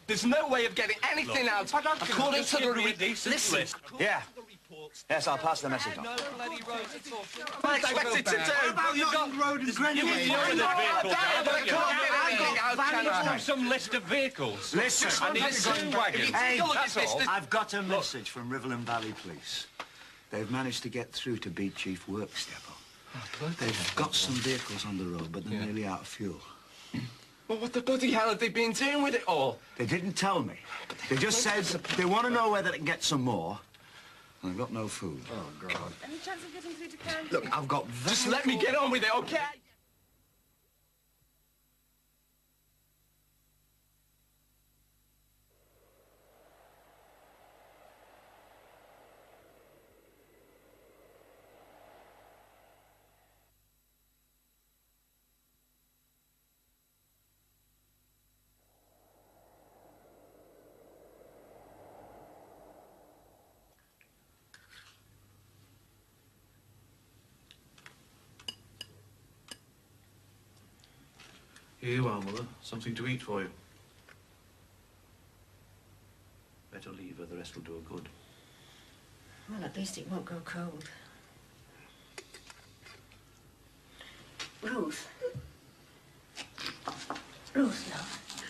There's no way of getting anything out according to the Listen. Yeah. Yes, I'll pass the message on. I expected to do. Well, you've got road and Greenway. Some list of vehicles. Listen, I need a wagon. Hey, that's all. I've got a message from Riverland Valley Police. They've managed to get through to beat Chief Workstepper. They've got some vehicles on the road, but they're nearly out of fuel. Well, what the bloody hell have they been doing with it all? They didn't tell me. They just said they want to know whether they can get some more. And they've got no food. Oh, God. Any chance of getting through to county? Look, I've got very... Just let me get on with it, okay? Here you are, Mother. Something to eat for you. Better leave her, the rest will do her good. Well, at least it won't go cold. Ruth. Ruth, love.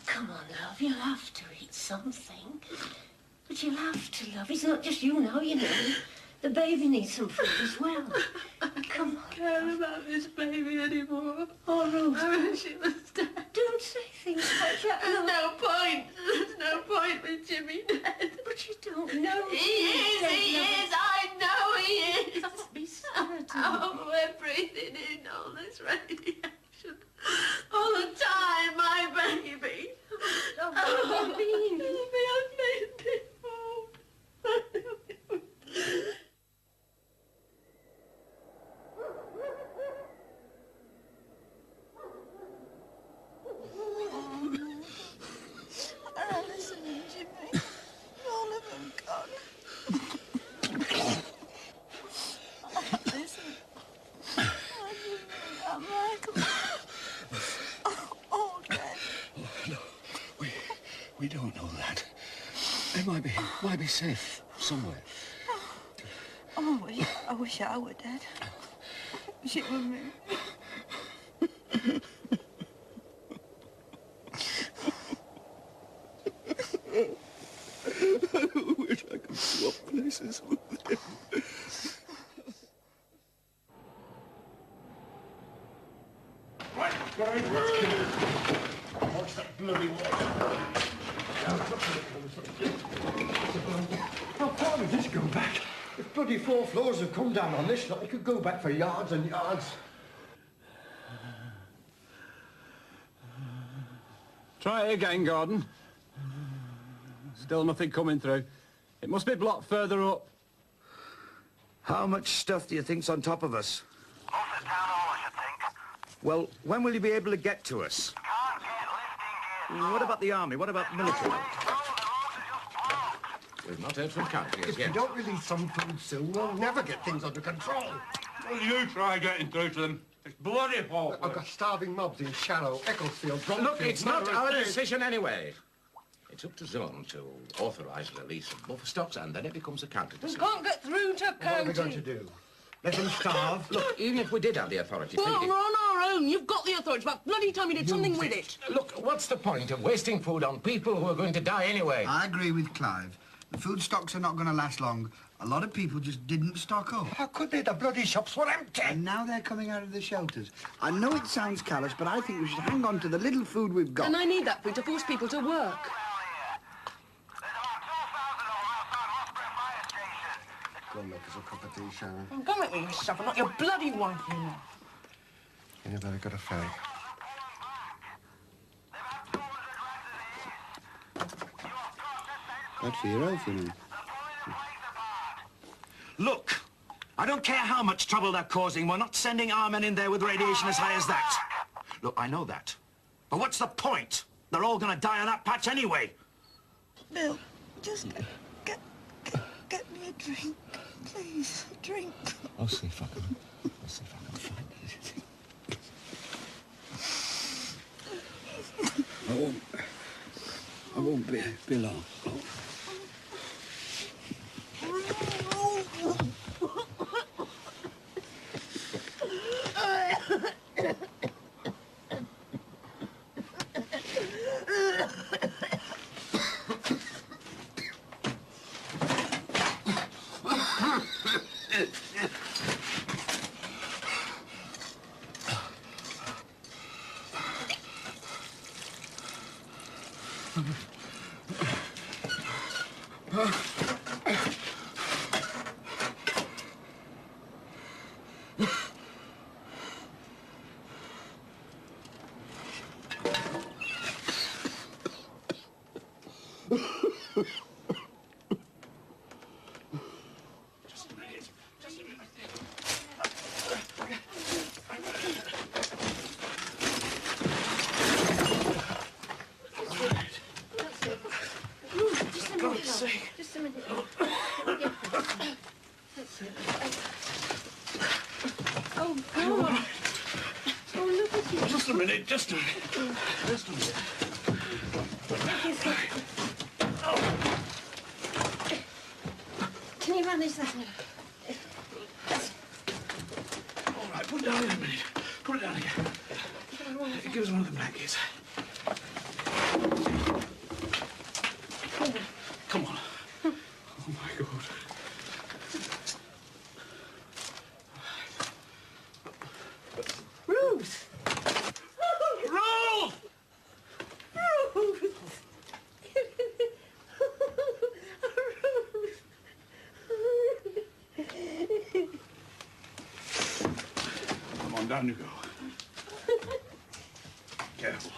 Come on, love. You'll have to eat something. But you'll have to, love. It's not just you now, you know. The baby needs some food as well. Come on. I don't care about this baby anymore. Oh, Ruth. I wish she was dead. Don't say things like that. There's no point. There's no point with Jimmy dead. But you don't know. He is. I know he is. Don't be scared. Oh, we're breathing in all this radiation. All the time, my baby. Oh, baby. Listening, Jimmy. All of them gone. Listen. I didn't know Michael. Oh, Dad. No, we don't know that. They might be safe somewhere. Oh, I wish I were dead. Wish it were me. I wish I could swap places with them. Watch that bloody water. How far would this go back? If bloody 4 floors have come down on this lot, it could go back for yards and yards. Try it again, Gordon. Still nothing coming through. It must be blocked further up. How much stuff do you think's on top of us? Most of town hall, I should think. Well, when will you be able to get to us? Can't get lifting gear. What about the army? What about military? We've not heard from county as If we yet. don't release some food soon, we'll never get things under control. Well, you try getting through to them. It's bloody hard. I've got starving mobs in Shallow, Ecclesfield, Bromfield... Look, it's not Melrose our Bay. decision anyway. It's up to Zone to authorise release of buffer stocks, and then it becomes a county We decision. can't get through to What are we going to county. do? Let them starve? Look, even if we did have the authority to Well, feed we're it... on our own. You've got the authority, but bloody time you did something with it. Look, what's the point of wasting food on people who are going to die anyway? I agree with Clive. The food stocks are not going to last long. A lot of people just didn't stock up. How could they? The bloody shops were empty. And now they're coming out of the shelters. I know it sounds callous, but I think we should hang on to the little food we've got. And I need that food to force people to work. Go and make us a cup of tea, Sharon. Oh, go make me yourself, and not your bloody wife, you know. And you better go to Ferry. Bad for your health, you know. Look, I don't care how much trouble they're causing. We're not sending our men in there with radiation as high as that. Look, I know that. But what's the point? They're all going to die on that patch anyway. Bill, just get me a drink. Please, a drink. I'll see if I can find it. Oh, I won't be long. Just a minute. Yeah. That's it. Oh, God. Oh, look at you. Just a minute, just a minute. Just a minute. Can you manage that? All right, put it down in a minute. Put it down again. Give us one of the blankets. Come on. Oh, my God. Ruth! Ruth! Ruth! Come on, down you go. Careful.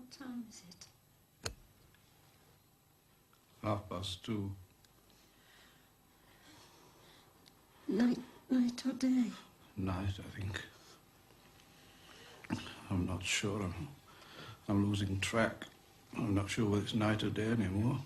What time is it? 2:30. Night or day? Night, I think. I'm not sure. I'm losing track. I'm not sure whether it's night or day anymore.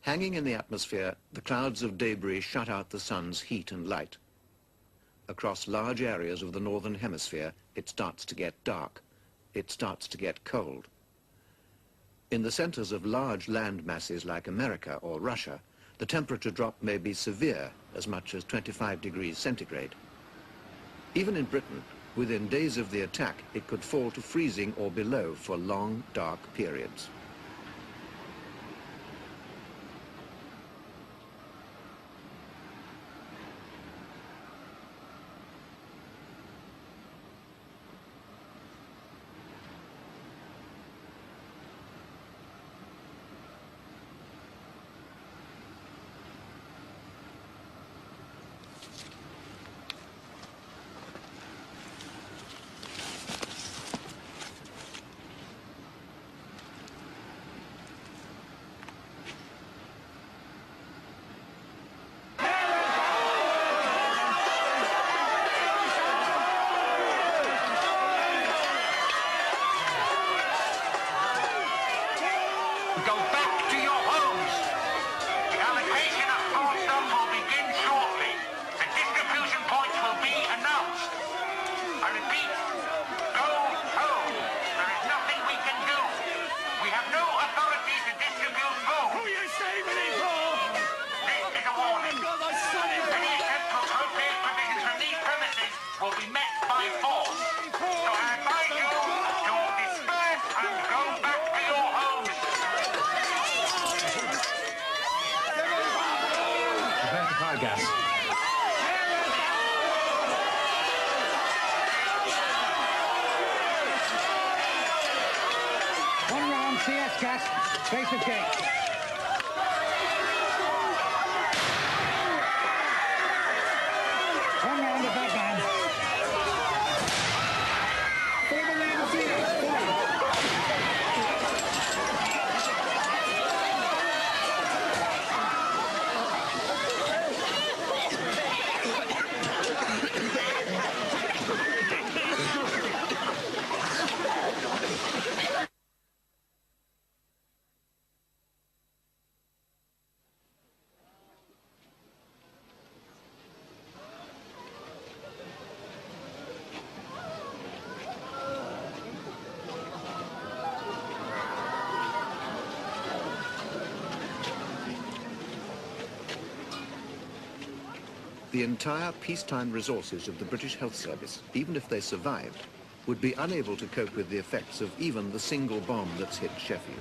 Hanging in the atmosphere, the clouds of debris shut out the sun's heat and light. Across large areas of the northern hemisphere, it starts to get dark. It starts to get cold. In the centers of large land masses like America or Russia, the temperature drop may be severe, as much as 25 degrees centigrade. Even in Britain, within days of the attack, it could fall to freezing or below for long, dark periods. Go back to your homes. The allocation of foodstuffs will begin shortly. The distribution points will be announced. I repeat, go home. There is nothing we can do. We have no authority to distribute food. Who are you saving it for? This is a warning. Any attempt to appropriate provisions from these premises will be met by force. So I advise you to disperse and go back to your homes. Prepare for fire gas. One round, CS gas, face of gate. One round of that man. Further round, CS, The entire peacetime resources of the British Health Service, even if they survived, would be unable to cope with the effects of even the single bomb that's hit Sheffield.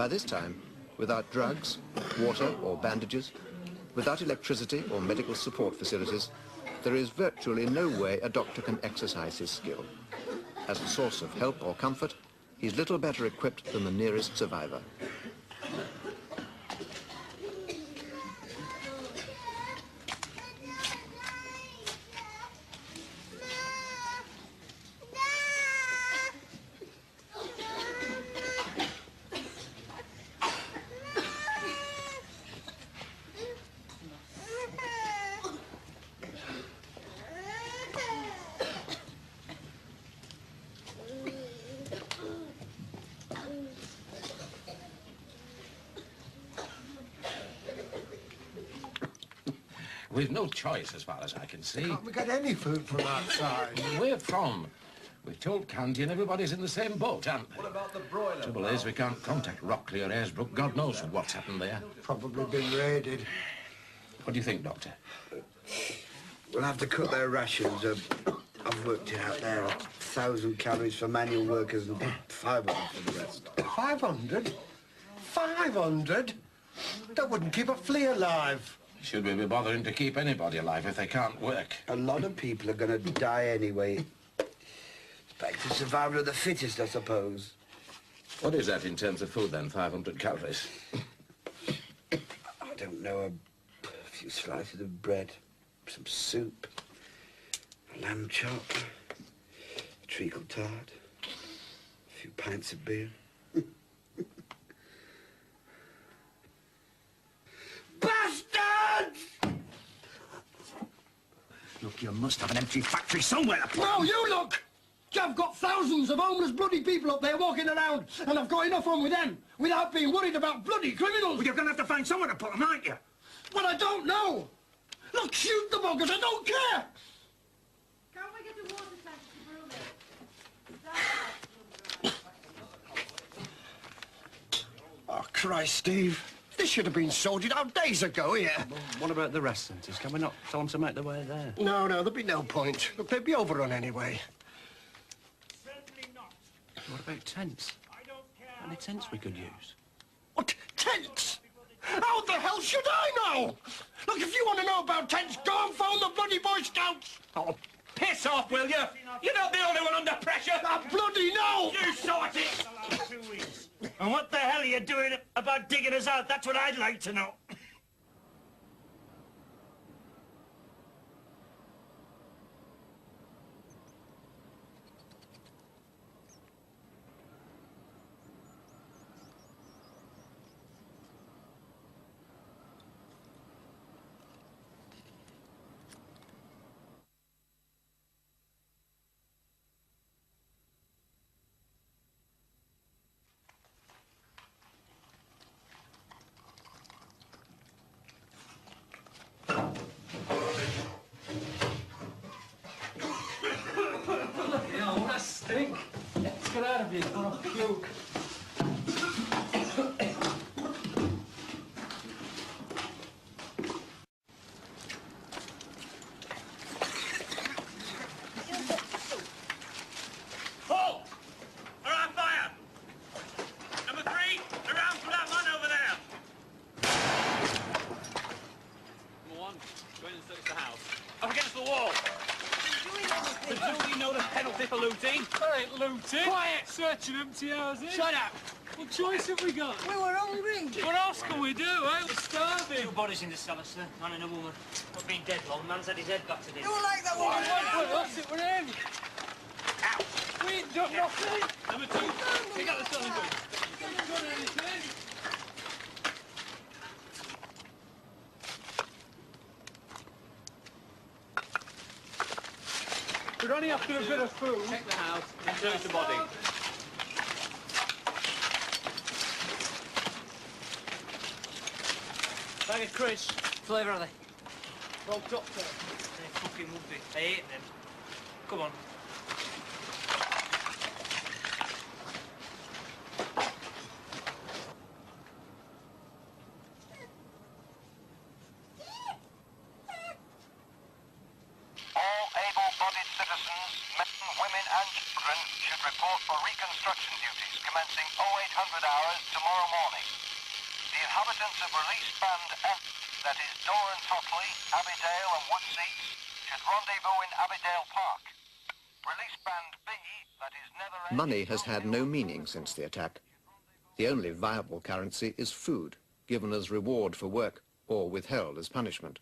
By this time, without drugs, water or bandages, without electricity or medical support facilities, there is virtually no way a doctor can exercise his skill. As a source of help or comfort, he's little better equipped than the nearest survivor. We've no choice, as far as I can see. Can't we get any food from outside? Where from? We've told Candy and everybody's in the same boat, haven't they? What about the broiler? Trouble is, we can't contact Rockley or Ayersbrook. God knows what's happened there. Probably been raided. What do you think, Doctor? We'll have to cut their rations. I've worked it out there. 1,000 calories for manual workers and 500 for the rest. 500? 500? That wouldn't keep a flea alive. Should we be bothering to keep anybody alive if they can't work? A lot of people are going to die anyway. It's back to survival of the fittest, I suppose. What is that in terms of food, then? 500 calories? I don't know. A few slices of bread, some soup, a lamb chop, a treacle tart, a few pints of beer. Bastards! Look, you must have an empty factory somewhere. No, you look! I've got thousands of homeless bloody people up there walking around, and I've got enough on with them without being worried about bloody criminals. Well, you're going to have to find somewhere to put them, aren't you? Well, I don't know. Look, shoot the buggers, I don't care. Can't we get the water tank to brew it? Oh, Christ, Steve. This should have been sorted out days ago here. Well, what about the rest centres? Can we not tell them to make their way there? No, there'd be no point. Look, they'd be overrun anyway. Certainly not. What about tents? I don't care. Any tents we could use? What? Tents? How the hell should I know? Look, if you want to know about tents, go and phone the bloody Boy Scouts. Oh, piss off, will you? You're not the only one under pressure. I bloody know! You sort it! 2 weeks. And what the hell are you doing about digging us out? That's what I'd like to know. Stink. Let's get out of here. I'll puke. Halt! We're on fire! Number 3, around for that man over there! Number 1, go in and search the house. Up against the wall! Do you know the penalty for looting? I ain't looting. Quiet! Searching empty houses. Shut up! What choice have we got? We were hungry. What else can we do, eh? We're starving. 2 bodies in the cellar, sir. Man and a woman. Not been dead long. Man's had his head battered in. You like that one? That's it, we're in. Ow! We ain't done nothing. Number 2, pick up the selling book. We haven't done anything. We're only after a bit of food. Check the house and search the body. Bag of Chris. Flavour are they? Well, doctor. They fucking would be. I hate them. Come on. All able-bodied citizens, men, women and children, should report for reconstruction duties commencing 0800 hours tomorrow morning. residents of Release Band F, that is Doran Totley, Abbeydale and Woodseats, should rendezvous in Abbeydale Park. Release Band B, that is Netherend... Money has had no meaning since the attack. The only viable currency is food, given as reward for work or withheld as punishment.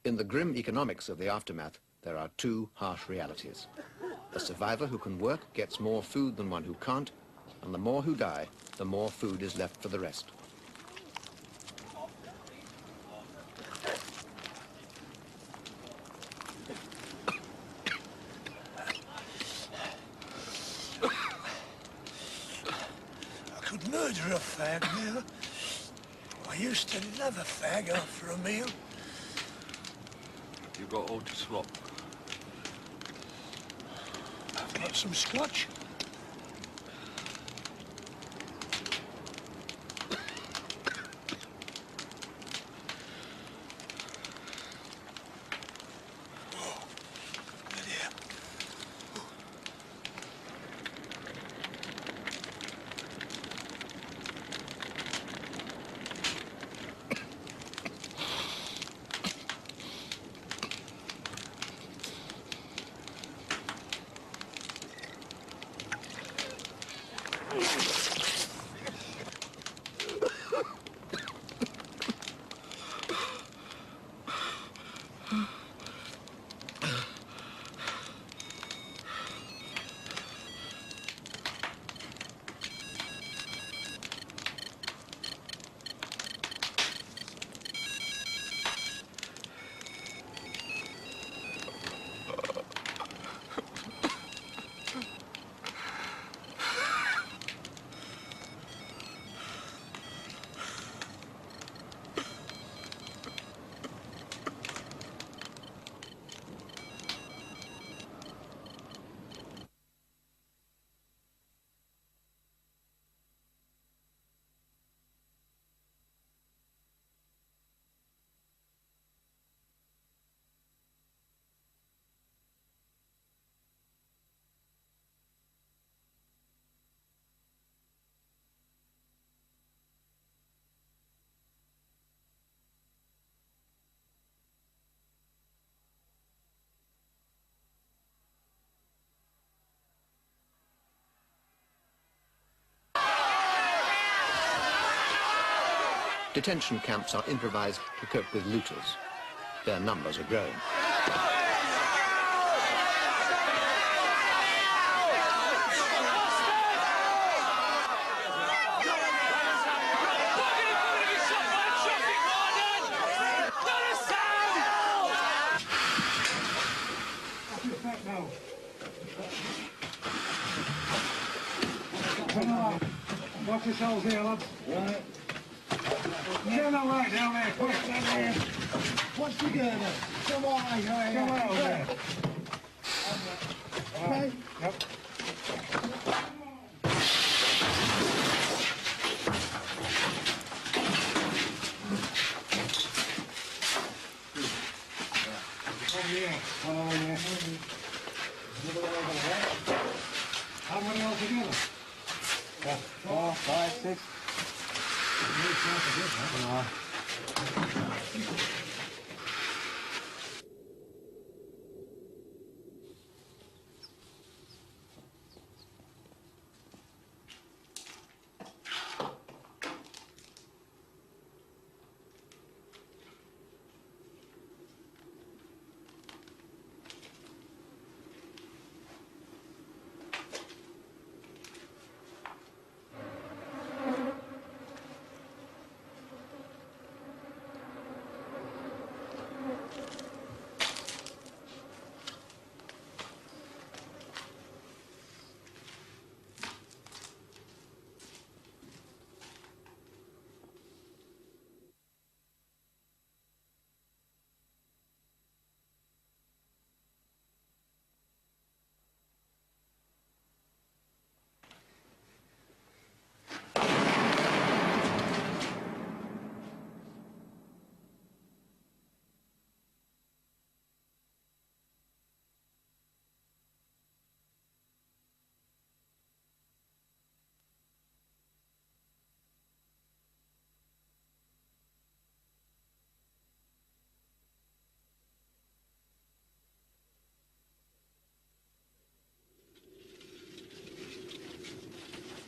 In the grim economics of the aftermath, there are two harsh realities. A survivor who can work gets more food than one who can't, and the more who die, the more food is left for the rest. I could murder a fag now. I used to love a fag after a meal. You got all to swap. I've got some scotch. Detention camps are improvised to cope with looters. Their numbers are growing. Watch yourselves here, lads. Right. Turn that light down there, quick, down there. What's the girder? Come on, Come on over there. Okay. Yep. Over here. One over here. Another one over there. How many altogether? 4, 5, 6.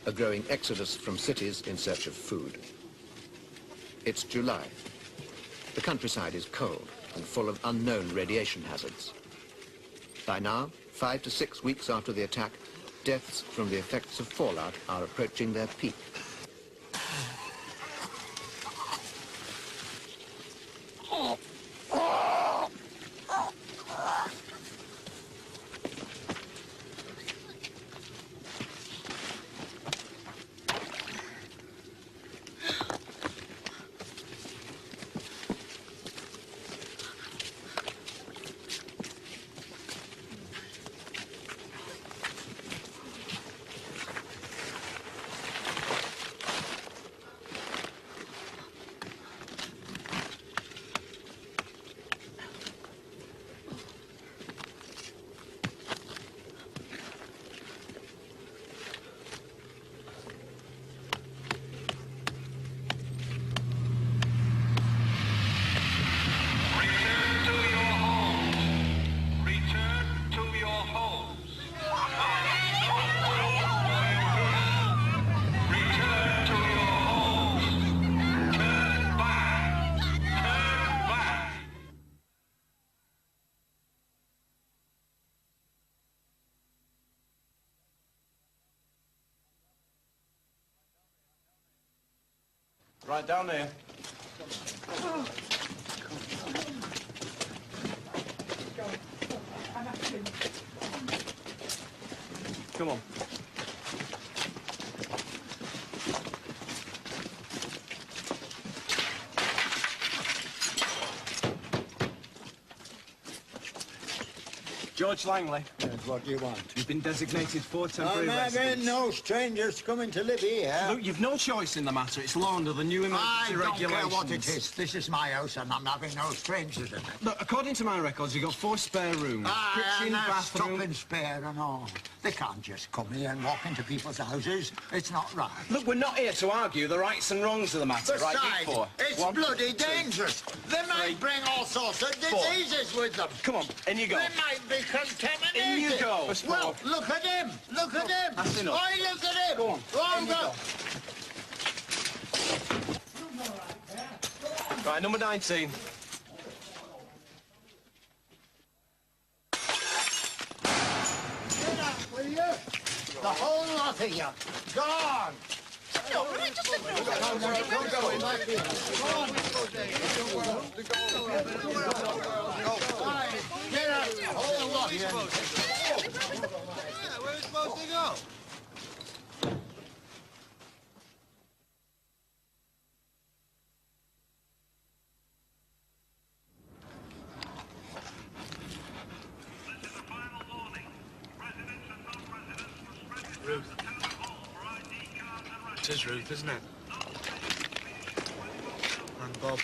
a growing exodus from cities in search of food. It's July. The countryside is cold and full of unknown radiation hazards. By now, 5 to 6 weeks after the attack, deaths from the effects of fallout are approaching their peak. Right down there. Come on. George Langley. Yes, what do you want? You've been designated for temporary there residence. ain't no strangers coming to live here. Look, you've no choice in the matter. It's law under the new I emergency don't regulations. care what it is. This is my house and I'm having no strangers in it. Look, according to my records, you've got 4 spare rooms. Kitchen, and bathroom. stopping spare and all. They can't just come here and walk into people's houses. It's not right. Look, we're not here to argue the rights and wrongs of the matter, Besides, right? Before. it's 1, bloody 2, dangerous. They might bring all sorts of 4. diseases with them. Come on, in you go. They might be contaminated. In you go. Well, look at him. Look at him. That's enough. Oh, look at him. Go on. Oh, go. Right, number 19. Get up, will you? The whole lot of you. Gone. No, but I just Don't go in. Get up, the whole lot of you. Where are we supposed to go? Ruth. It is Ruth, isn't it? And Bob.